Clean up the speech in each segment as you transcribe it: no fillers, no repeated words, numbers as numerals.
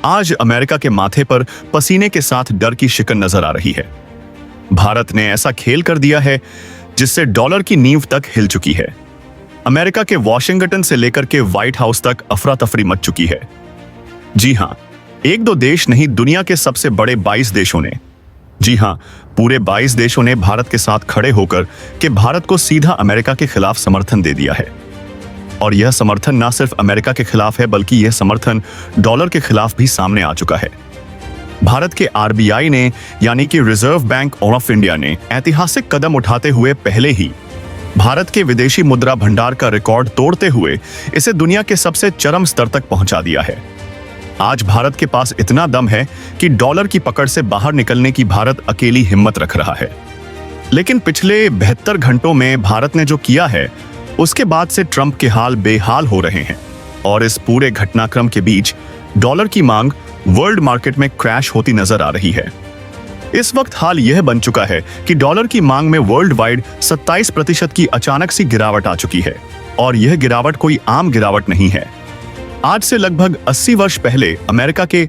आज अमेरिका के माथे पर पसीने के साथ डर की शिकन नजर आ रही है। भारत ने ऐसा खेल कर दिया है जिससे डॉलर की नींव तक हिल चुकी है। अमेरिका के वॉशिंगटन से लेकर के व्हाइट हाउस तक अफरा तफरी मच चुकी है। जी हां, एक दो देश नहीं, दुनिया के सबसे बड़े 22 देशों ने, जी हां, पूरे 22 देशों ने भारत के साथ खड़े होकर के भारत को सीधा अमेरिका के खिलाफ समर्थन दे दिया है। और यह समर्थन ना सिर्फ अमेरिका के खिलाफ है, बल्कि यह समर्थन डॉलर के खिलाफ भी सामने आ चुका है। भारत के आरबीआई ने, यानी कि रिजर्व बैंक ऑफ इंडिया ने ऐतिहासिक कदम उठाते हुए पहले ही भारत के विदेशी मुद्रा भंडार का रिकॉर्ड तोड़ते हुए इसे दुनिया के सबसे चरम स्तर तक पहुंचा दिया है। आज भारत के पास इतना दम है कि डॉलर की पकड़ से बाहर निकलने की भारत अकेली हिम्मत रख रहा है। लेकिन पिछले 72 घंटों में भारत ने जो किया है, उसके बाद से ट्रंप के हाल बेहाल हो रहे हैं। और इस पूरे घटनाक्रम के बीच डॉलर की मांग वर्ल्ड मार्केट में क्रैश होती नजर आ रही है। इस वक्त हाल यह बन चुका है कि डॉलर की मांग में वर्ल्ड वाइड 27% की अचानक सी गिरावट आ चुकी है। और यह गिरावट कोई आम गिरावट नहीं है। आज से लगभग 80 वर्ष पहले अमेरिका के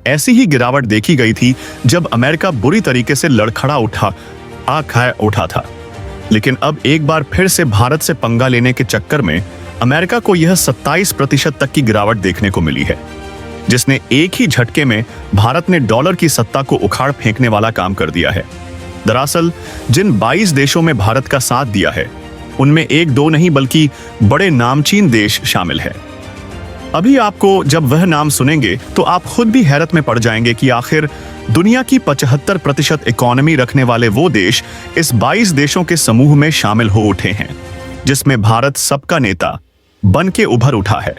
ऐसी ही गिरावट देखी गई थी, जब अमेरिका बुरी तरीके से लड़खड़ा उठा था। लेकिन अब एक बार फिर से भारत से पंगा लेने के चक्कर में अमेरिका को यह 27% तक की गिरावट देखने को मिली है, जिसने एक ही झटके में भारत ने डॉलर की सत्ता को उखाड़ फेंकने वाला काम कर दिया है। दरअसल जिन 22 देशों में भारत का साथ दिया है, उनमें एक दो नहीं बल्कि बड़े नामचीन देश शामिल है। अभी आपको जब वह नाम सुनेंगे तो आप खुद भी हैरत में पड़ जाएंगे कि आखिर दुनिया की 75% इकोनॉमी रखने वाले वो देश इस 22 देशों के समूह में शामिल हो उठे हैं, जिसमें भारत सबका नेता बन के उभर उठा है।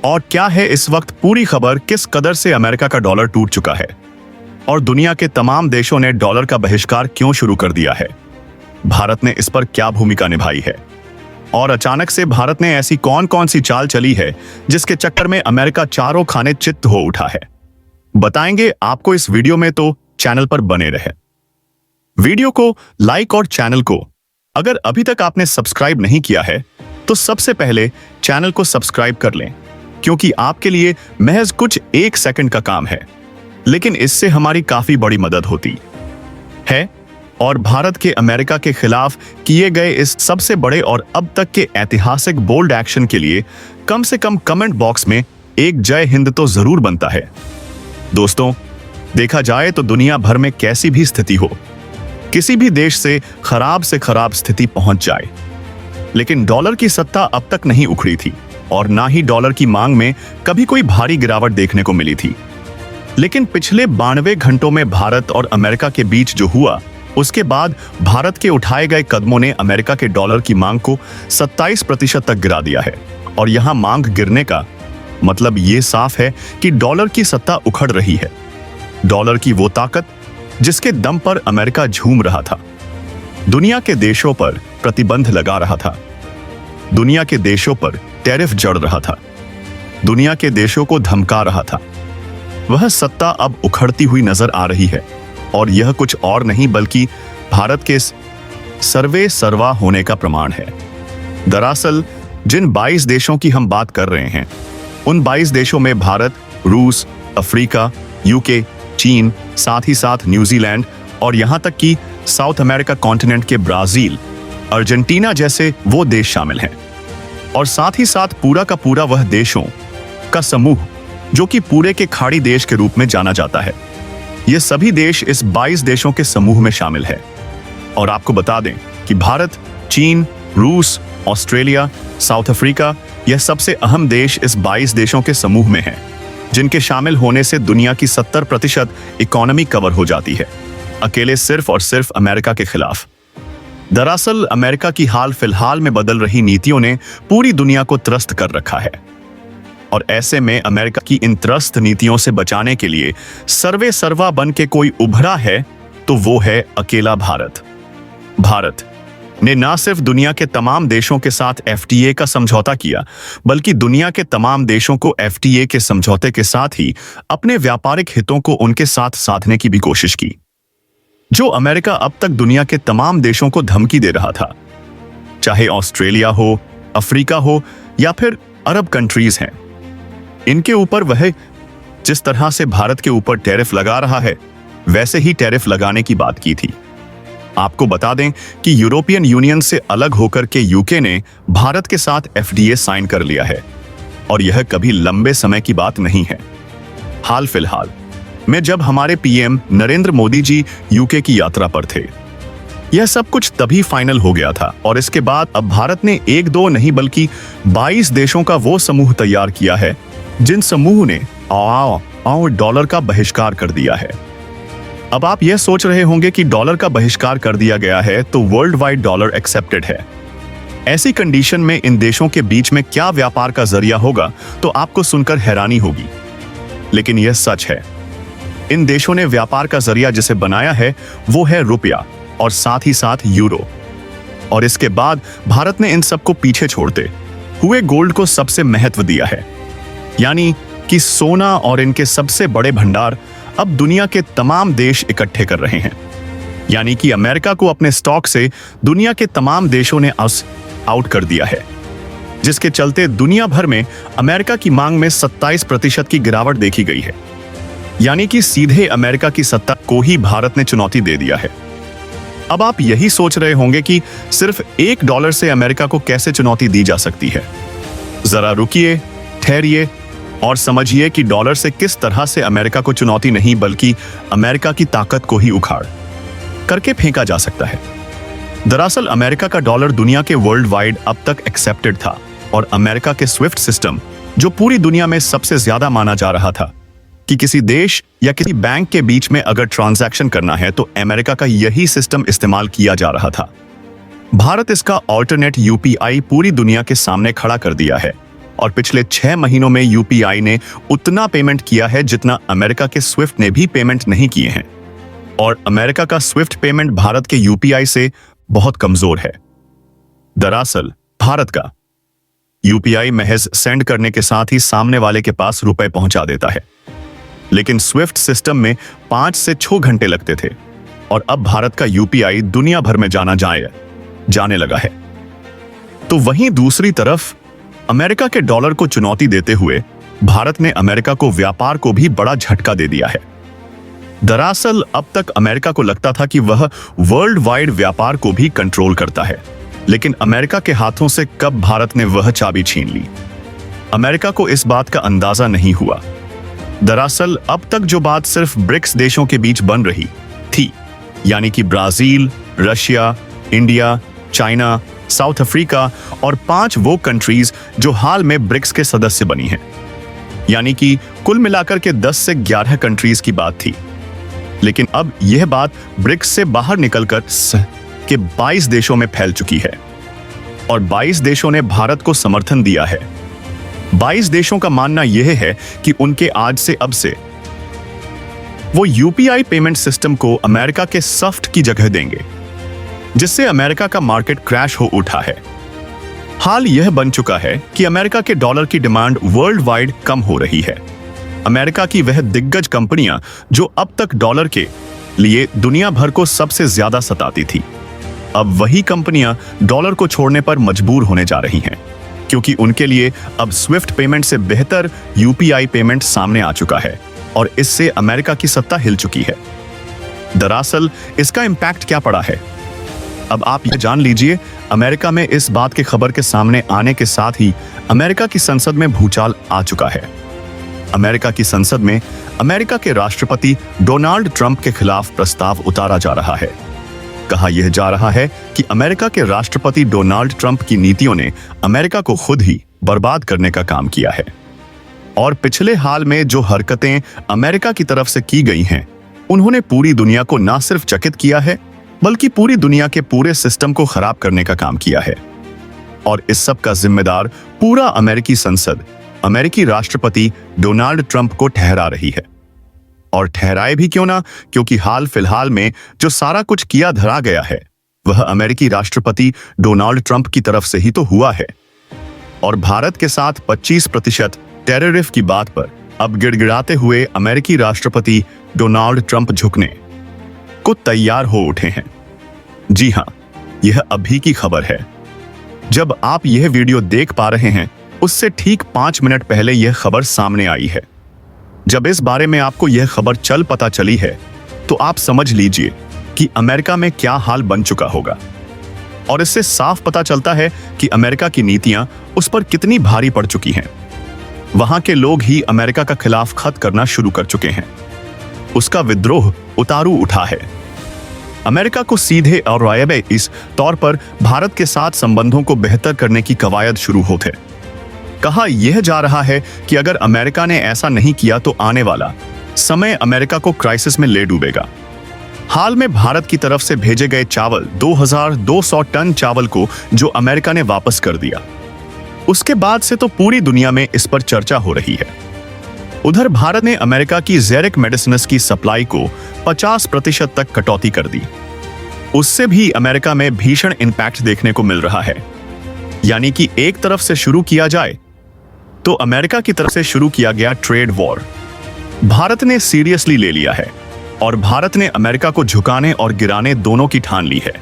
और क्या है इस वक्त पूरी खबर, किस कदर से अमेरिका का डॉलर टूट चुका है और दुनिया के तमाम देशों ने डॉलर का बहिष्कार क्यों शुरू कर दिया है, भारत ने इस पर क्या भूमिका निभाई है, और अचानक से भारत ने ऐसी कौन कौन सी चाल चली है जिसके चक्कर में अमेरिका चारों खाने चित्त हो उठा है, बताएंगे आपको इस वीडियो में। तो चैनल पर बने रहे, वीडियो को लाइक और चैनल को अगर अभी तक आपने सब्सक्राइब नहीं किया है तो सबसे पहले चैनल को सब्सक्राइब कर लें, क्योंकि आपके लिए महज कुछ 1 सेकंड का काम है, लेकिन इससे हमारी काफी बड़ी मदद होती है। और भारत के अमेरिका के खिलाफ किए गए इस सबसे बड़े और अब तक के ऐतिहासिक बोल्ड एक्शन के लिए कम से कम कमेंट बॉक्स में एक जय हिंद तो जरूर बनता है। दोस्तों, देखा जाए तो दुनिया भर में कैसी भी स्थिति हो, किसी भी देश से खराब स्थिति पहुंच जाए, लेकिन डॉलर की सत्ता अब तक नहीं उखड़ी थी और ना ही डॉलर की मांग में कभी कोई भारी गिरावट देखने को मिली थी। लेकिन पिछले 92 घंटों में भारत और अमेरिका के बीच जो हुआ, उसके बाद भारत के उठाए गए कदमों ने अमेरिका के डॉलर की मांग को 27% तक गिरा दिया है। और यहां मांग गिरने का मतलब ये साफ है कि डॉलर की सत्ता उखड़ रही है। डॉलर की वो ताकत जिसके दम पर अमेरिका झूम रहा था, दुनिया के देशों पर प्रतिबंध लगा रहा था, दुनिया के देशों पर टैरिफ जड़ रहा था, दुनिया के देशों को धमका रहा था, वह सत्ता अब उखड़ती हुई नजर आ रही है। और यह कुछ और नहीं बल्कि भारत के सर्वे सर्वा होने का प्रमाण है। दरअसल जिन 22 देशों की हम बात कर रहे हैं, उन 22 देशों में भारत, रूस, अफ्रीका, यूके, चीन, साथ ही साथ न्यूजीलैंड और यहां तक कि साउथ अमेरिका कॉन्टिनेंट के ब्राजील, अर्जेंटीना जैसे वो देश शामिल हैं। और साथ ही साथ पूरा का पूरा वह देशों का समूह जो कि पूरे के खाड़ी देश के रूप में जाना जाता है। ये सभी देश इस 22 देशों के समूह में शामिल है। और आपको बता दें कि भारत, चीन, रूस, ऑस्ट्रेलिया, साउथ अफ्रीका, यह सबसे अहम देश इस 22 देशों के समूह में हैं, जिनके शामिल होने से दुनिया की 70% इकोनॉमी कवर हो जाती है, अकेले सिर्फ और सिर्फ अमेरिका के खिलाफ। दरअसल अमेरिका की हाल फिलहाल में बदल रही नीतियों ने पूरी दुनिया को त्रस्त कर रखा है। और ऐसे में अमेरिका की इन त्रस्त नीतियों से बचाने के लिए सर्वे सर्वा बन के कोई उभरा है तो वो है अकेला भारत। भारत ने न सिर्फ दुनिया के तमाम देशों के साथ एफटीए का समझौता किया, बल्कि दुनिया के तमाम देशों को एफटीए के समझौते के साथ ही अपने व्यापारिक हितों को उनके साथ साधने की भी कोशिश की, जो अमेरिका अब तक दुनिया के तमाम देशों को धमकी दे रहा था, चाहे ऑस्ट्रेलिया हो, अफ्रीका हो या फिर अरब कंट्रीज हैं। इनके ऊपर वह जिस तरह से भारत के ऊपर टैरिफ लगा रहा है, वैसे ही टैरिफ लगाने की बात की थी। आपको बता दें कि यूरोपियन यूनियन से अलग होकर के यूके ने भारत के साथ एफडीए साइन कर लिया है, और यह कभी लंबे समय की बात नहीं है। हाल फिलहाल में जब हमारे पीएम नरेंद्र मोदी जी यूके की यात्रा पर थे, यह सब कुछ तभी फाइनल हो गया था, और इसके बाद अब भारत ने एक दो नहीं बल्कि 22 देशों का वो समूह तैयार किया है जिन समूह ने डॉलर का बहिष्कार कर दिया है। अब आप यह सोच रहे होंगे कि डॉलर का बहिष्कार कर दिया गया है तो वर्ल्ड वाइड डॉलर एक्सेप्टेड है। ऐसी कंडीशन में इन देशों के बीच में क्या व्यापार का जरिया होगा, तो आपको सुनकर हैरानी होगी, लेकिन यह सच है। इन देशों ने व्यापार का जरिया जिसे बनाया है वो है रुपया और साथ ही साथ यूरो। और इसके बाद भारत ने इन सबको पीछे छोड़ते हुए गोल्ड को सबसे महत्व दिया है, यानी कि सोना और इनके सबसे बड़े भंडार अब दुनिया के तमाम देश इकट्ठे कर रहे हैं। यानी कि अमेरिका को अपने स्टॉक से दुनिया के तमाम देशों ने आउट कर दिया है, जिसके चलते दुनिया भर में अमेरिका की मांग में 27% की गिरावट देखी गई है। यानी कि सीधे अमेरिका की सत्ता को ही भारत ने चुनौती दे दिया है। अब आप यही सोच रहे होंगे कि सिर्फ $1 से अमेरिका को कैसे चुनौती दी जा सकती है। जरा रुकिए, ठहरिए और समझिए कि डॉलर से किस तरह से अमेरिका को चुनौती नहीं बल्कि अमेरिका की ताकत को ही उखाड़ करके फेंका जा सकता है। दरअसल अमेरिका का डॉलर दुनिया के वर्ल्ड वाइड अब तक एक्सेप्टेड था, और अमेरिका के स्विफ्ट सिस्टम जो पूरी दुनिया में सबसे ज्यादा माना जा रहा था कि किसी देश या किसी बैंक के बीच में अगर ट्रांजैक्शन करना है तो अमेरिका का यही सिस्टम इस्तेमाल किया जा रहा था। भारत इसका ऑल्टरनेट यूपीआई पूरी दुनिया के सामने खड़ा कर दिया है, और पिछले 6 महीनों में यूपीआई ने उतना पेमेंट किया है जितना अमेरिका के स्विफ्ट ने भी पेमेंट नहीं किए हैं। और अमेरिका का स्विफ्ट पेमेंट भारत के यूपीआई से बहुत कमजोर है। दरअसल भारत का यूपीआई महज सेंड करने के साथ ही सामने वाले के पास रुपए पहुंचा देता है, लेकिन स्विफ्ट सिस्टम में 5 से 6 घंटे लगते थे, और अब भारत का यूपीआई दुनिया भर में जाने लगा है। तो वहीं दूसरी तरफ अमेरिका के डॉलर को चुनौती देते हुए भारत ने अमेरिका को व्यापार को भी बड़ा झटका दे दिया है। दरअसल अब तक अमेरिका को लगता था कि वह वर्ल्ड वाइड व्यापार को भी कंट्रोल करता है, लेकिन अमेरिका के हाथों से कब भारत ने वह चाबी छीन ली, अमेरिका को इस बात का अंदाजा नहीं हुआ। दरअसल अब तक जो बात सिर्फ ब्रिक्स देशों के बीच बन रही थी, यानी कि Brazil, Russia, India, China, south Africa और 5 वो कंट्रीज जो हाल में ब्रिक्स के सदस्य बनी हैं, यानी कि कुल मिलाकर के 10 से 11 कंट्रीज की बात थी। लेकिन अब यह बात ब्रिक्स से बाहर निकलकर के 22 देशों में फैल चुकी है, और 22 देशों ने भारत को समर्थन दिया है। 22 देशों का मानना यह है कि उनके आज से अब से वो यूपीआई पेमेंट सिस्टम को अमेरिका के SWIFT की जगह देंगे, जिससे अमेरिका का मार्केट क्रैश हो उठा है। हाल यह बन चुका है कि अमेरिका के डॉलर की डिमांड वर्ल्ड वाइड कम हो रही है। अमेरिका की वह दिग्गज कंपनियां जो अब तक डॉलर के लिए दुनिया भर को सबसे ज्यादा सताती थी, अब वही कंपनियां डॉलर को छोड़ने पर मजबूर होने जा रही हैं, क्योंकि उनके लिए अब स्विफ्ट पेमेंट से बेहतर यूपीआई पेमेंट सामने आ चुका है, और इससे अमेरिका की सत्ता हिल चुकी है। दरअसल इसका इम्पैक्ट क्या पड़ा है, अब आप यह जान लीजिए। अमेरिका में इस बात की खबर के सामने आने के साथ ही अमेरिका की संसद में भूचाल आ चुका है। अमेरिका की संसद में अमेरिका के राष्ट्रपति डोनाल्ड ट्रंप के खिलाफ प्रस्ताव उतारा जा रहा है। कहा यह जा रहा है कि अमेरिका के राष्ट्रपति डोनाल्ड ट्रंप की नीतियों ने अमेरिका को खुद ही बर्बाद करने का काम किया है, और पिछले हाल में जो हरकतें अमेरिका की तरफ से की गई हैं, उन्होंने पूरी दुनिया को न सिर्फ चकित किया है बल्कि पूरी दुनिया के पूरे सिस्टम को खराब करने का काम किया है। और इस सब का जिम्मेदार पूरा अमेरिकी संसद अमेरिकी राष्ट्रपति डोनाल्ड ट्रंप को ठहरा रही है। और ठहराए भी क्यों ना, क्योंकि हाल फिलहाल में जो सारा कुछ किया धरा गया है वह अमेरिकी राष्ट्रपति डोनाल्ड ट्रंप की तरफ से ही तो हुआ है। और भारत के साथ 25% टैरिफ की बात पर अब गिड़गिड़ाते हुए अमेरिकी राष्ट्रपति डोनाल्ड ट्रंप झुकने को तैयार हो उठे हैं। जी हां, यह अभी की खबर है। जब आप यह वीडियो देख पा रहे हैं उससे ठीक 5 मिनट पहले यह खबर सामने आई है। जब इस बारे में आपको यह खबर चल पता चली है तो आप समझ लीजिए कि अमेरिका में क्या हाल बन चुका होगा। और इससे साफ पता चलता है कि अमेरिका की नीतियां उस पर कितनी भारी पड़ चुकी हैं। वहां के लोग ही अमेरिका का खिलाफ खत करना शुरू कर चुके हैं। उसका विद्रोह उतारू उठा है। अमेरिका को सीधे और रायबे इस तौर पर भारत के साथ संबंधों को बेहतर करने की कवायद शुरू होते। कहा यह जा रहा है कि अगर अमेरिका ने ऐसा नहीं किया तो आने वाला समय अमेरिका को क्राइसिस में ले डूबेगा। हाल में भारत की तरफ से भेजे गए चावल 2200 टन चावल को जो अमेरिका ने वापस कर दिया, उसके बाद से तो पूरी दुनिया में इस पर चर्चा हो रही है। उधर भारत ने अमेरिका की जेरिक मेडिसिन्स की सप्लाई को 50% तक कटौती कर दी। उससे भी अमेरिका में भीषण इंपैक्ट देखने को मिल रहा है। यानी कि एक तरफ से शुरू किया जाए तो अमेरिका की तरफ से शुरू किया गया ट्रेड वॉर भारत ने सीरियसली ले लिया है और भारत ने अमेरिका को झुकाने और गिराने दोनों की ठान ली है।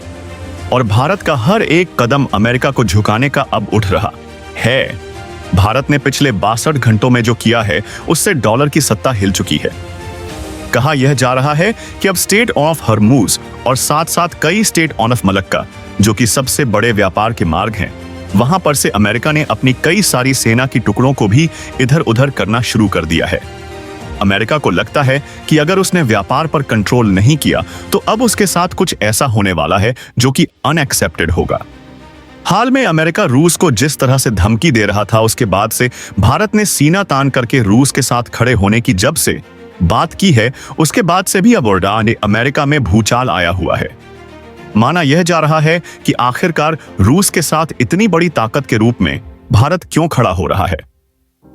और भारत का हर एक कदम अमेरिका को झुकाने का अब उठ रहा है। भारत ने पिछले 62 घंटों में जो किया है उससे डॉलर की सत्ता हिल चुकी है। कहा यह जा रहा है कि अब स्टेट ऑफ हरमूज और साथ साथ कई स्टेट ऑफ मलक्का जो कि सबसे बड़े व्यापार के मार्ग हैं, वहां पर से अमेरिका ने अपनी कई सारी सेना की टुकड़ों को भी इधर उधर करना शुरू कर दिया है। अमेरिका को लगता है कि अगर उसने व्यापार पर कंट्रोल नहीं किया तो अब उसके साथ कुछ ऐसा होने वाला है जो कि अनएक्सेप्टेड होगा। हाल में अमेरिका रूस को जिस तरह से धमकी दे रहा था, उसके बाद से भारत ने सीना तान करके रूस के साथ खड़े होने की जब से बात की है, उसके बाद से भी अब अमेरिका में भूचाल आया हुआ है। माना यह जा रहा है कि आखिरकार रूस के साथ इतनी बड़ी ताकत के रूप में भारत क्यों खड़ा हो रहा है।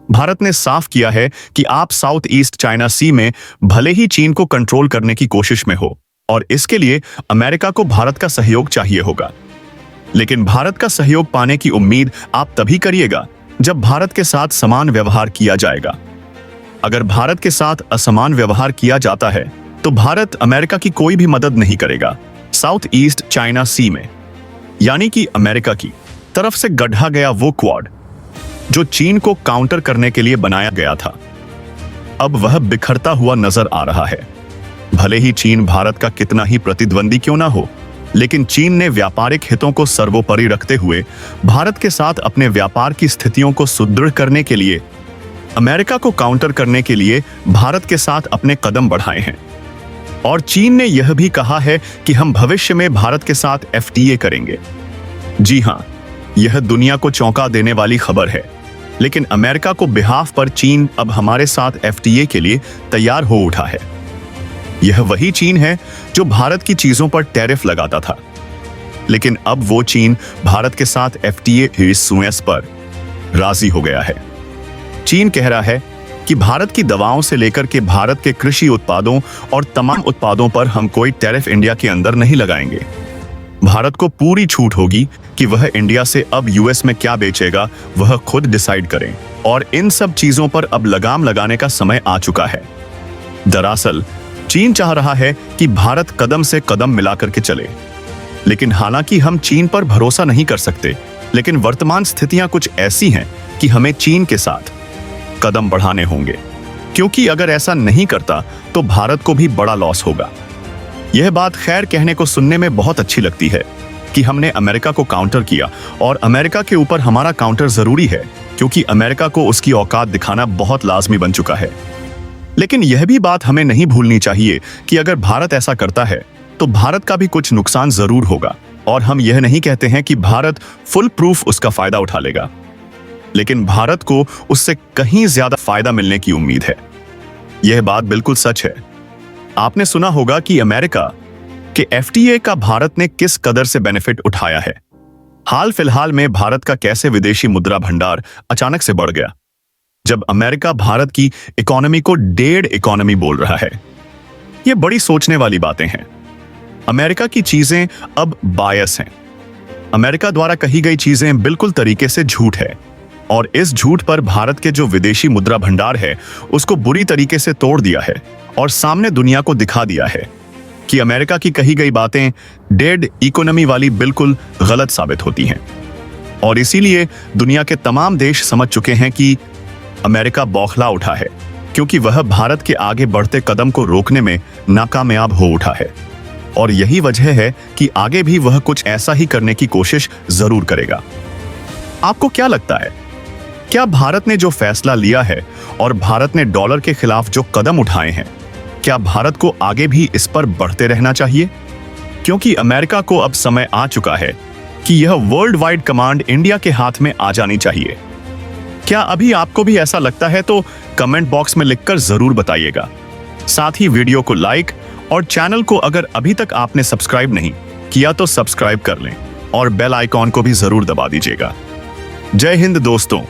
भारत ने साफ किया है कि आप साउथ ईस्ट चाइना सी में भले ही चीन को कंट्रोल करने की कोशिश में हो और इसके लिए अमेरिका को भारत का सहयोग चाहिए होगा, लेकिन भारत का सहयोग पाने की उम्मीद आप तभी करिएगा जब भारत के साथ समान व्यवहार किया जाएगा। अगर भारत के साथ असमान व्यवहार किया जाता है तो भारत अमेरिका की कोई भी मदद नहीं करेगा साउथ ईस्ट चाइना सी में। यानी कि अमेरिका की तरफ से गढ़ा गया वो क्वाड जो चीन को काउंटर करने के लिए बनाया गया था, अब वह बिखरता हुआ नजर आ रहा है। भले ही चीन भारत का कितना ही प्रतिद्वंदी क्यों ना हो, लेकिन चीन ने व्यापारिक हितों को सर्वोपरि रखते हुए भारत के साथ अपने व्यापार की स्थितियों को सुदृढ़ करने के लिए, अमेरिका को काउंटर करने के लिए भारत के साथ अपने कदम बढ़ाए हैं। और चीन ने यह भी कहा है कि हम भविष्य में भारत के साथ FTA करेंगे। जी हां, यह दुनिया को चौंका देने वाली खबर है, लेकिन अमेरिका को बिहाफ पर चीन अब हमारे साथ FTA के लिए तैयार हो उठा है। यह वही चीन है जो भारत की चीजों पर टैरिफ लगाता था, लेकिन अब वो चीन भारत के साथ FTA सुएस पर राजी हो गया है। चीन कह रहा है कि भारत की दवाओं से लेकर के भारत के कृषि उत्पादों और तमाम उत्पादों पर हम कोई टैरिफ इंडिया के अंदर नहीं लगाएंगे। भारत को पूरी छूट होगी कि वह इंडिया से अब US में क्या बेचेगा वह खुद डिसाइड करें, और इन सब चीजों पर अब लगाम लगाने का समय आ चुका है। दरअसल चीन चाह रहा है कि भारत कदम से कदम मिलाकर के चले, लेकिन हालांकि हम चीन पर भरोसा नहीं कर सकते, लेकिन वर्तमान स्थितियां कुछ ऐसी हैं कि हमें चीन के साथ कदम बढ़ाने होंगे, क्योंकि अगर ऐसा नहीं करता तो भारत को भी बड़ा लॉस होगा। यह बात खैर कहने को सुनने में बहुत अच्छी लगती है कि हमने अमेरिका को काउंटर किया, और अमेरिका के ऊपर हमारा काउंटर जरूरी है क्योंकि अमेरिका को उसकी औकात दिखाना बहुत लाजमी बन चुका है। लेकिन यह भी बात हमें नहीं भूलनी चाहिए कि अगर भारत ऐसा करता है तो भारत का भी कुछ नुकसान जरूर होगा, और हम यह नहीं कहते हैं कि भारत फुल प्रूफ उसका फायदा उठा लेगा, लेकिन भारत को उससे कहीं ज्यादा फायदा मिलने की उम्मीद है। यह बात बिल्कुल सच है। आपने सुना होगा कि अमेरिका के FTA का भारत ने किस कदर से बेनिफिट उठाया है। हाल फिलहाल में भारत का कैसे विदेशी मुद्रा भंडार अचानक से बढ़ गया, जब अमेरिका भारत की इकोनॉमी को डेड इकोनॉमी बोल रहा है। यह बड़ी सोचने वाली बातें हैं। अमेरिका की चीजें अब बायस हैं। अमेरिका द्वारा कही गई चीजें बिल्कुल तरीके से झूठ है, और इस झूठ पर भारत के जो विदेशी मुद्रा भंडार है उसको बुरी तरीके से तोड़ दिया है और सामने दुनिया को दिखा दिया है कि अमेरिका की कही गई बातें डेड इकोनॉमी वाली बिल्कुल गलत साबित होती हैं। और इसीलिए दुनिया के तमाम देश समझ चुके हैं कि अमेरिका बौखला उठा है क्योंकि वह भारत के आगे बढ़ते कदम को रोकने में नाकामयाब हो उठा है। और यही वजह है कि आगे भी वह कुछ ऐसा ही करने की कोशिश जरूर करेगा। आपको क्या लगता है, क्या भारत ने जो फैसला लिया है और भारत ने डॉलर के खिलाफ जो कदम उठाए हैं, क्या भारत को आगे भी इस पर बढ़ते रहना चाहिए? क्योंकि अमेरिका को अब समय आ चुका है कि यह वर्ल्ड वाइड कमांड इंडिया के हाथ में आ जानी चाहिए। क्या अभी आपको भी ऐसा लगता है? तो कमेंट बॉक्स में लिखकर जरूर बताइएगा। साथ ही वीडियो को लाइक और चैनल को अगर अभी तक आपने सब्सक्राइब नहीं किया तो सब्सक्राइब कर लें और बेल आइकॉन को भी जरूर दबा दीजिएगा। जय हिंद दोस्तों।